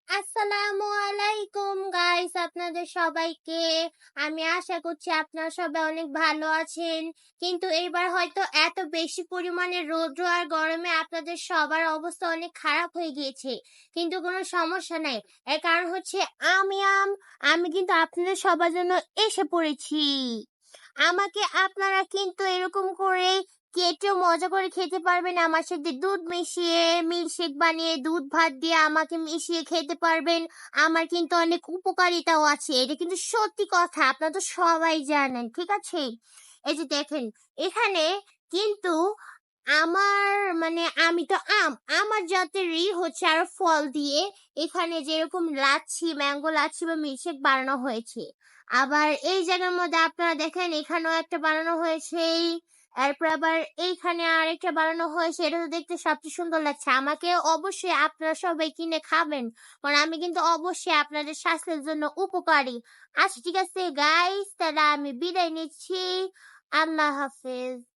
আসসালামু আলাইকুম গাইস, আপনাদের সবাইকে। আমি আশা করছি আপনারা সবাই অনেক ভালো আছেন। কিন্তু এইবার হয়তো এত বেশি পরিমাণে রৌদ্র আর গরমে আপনাদের সবার অবস্থা অনেক খারাপ হয়ে গিয়েছে। কিন্তু কোনো সমস্যা নাই। এর কারণ হচ্ছে আমি কিন্তু আপনাদের সবার জন্য এসে পড়েছি। আমাকে আপনারা কিন্তু এরকম করে কেটেও মজা করে খেতে পারবেন। আমার সাথে দুধ মিশিয়ে মিল্কশেক বানিয়ে দুধ ভাত দিয়ে আমাকে মিশিয়ে খেতে পারবেন। আমার কিন্তু অনেক উপকারিতাও আছে, এটা কিন্তু সত্যি কথা, আপনারা তো সবাই জানেন, ঠিক আছে? এই যে দেখেন, এখানে কিন্তু আমার আমি তো আমার জাতেরই হচ্ছে আরো ফল দিয়ে এখানে যেরকম লাচ্ছি, ম্যাঙ্গো লাচ্ছি বা মিল্কশেক বানানো হয়েছে। আবার এই জায়গার মধ্যে আপনারা দেখেন, এখানেও একটা বানানো হয়েছে। এরপর আবার এইখানে আরেকটা বানানো হয়েছে, এটা তো দেখতে সবচেয়ে সুন্দর লাগছে। আমাকে অবশ্যই আপনারা সবাই কিনে খাবেন, কারণ আমি কিন্তু অবশ্যই আপনাদের স্বাস্থ্যের জন্য উপকারী। আচ্ছা ঠিক আছে গাইস, তাহলে আমি বিদায় নিচ্ছি। আল্লাহ হাফেজ।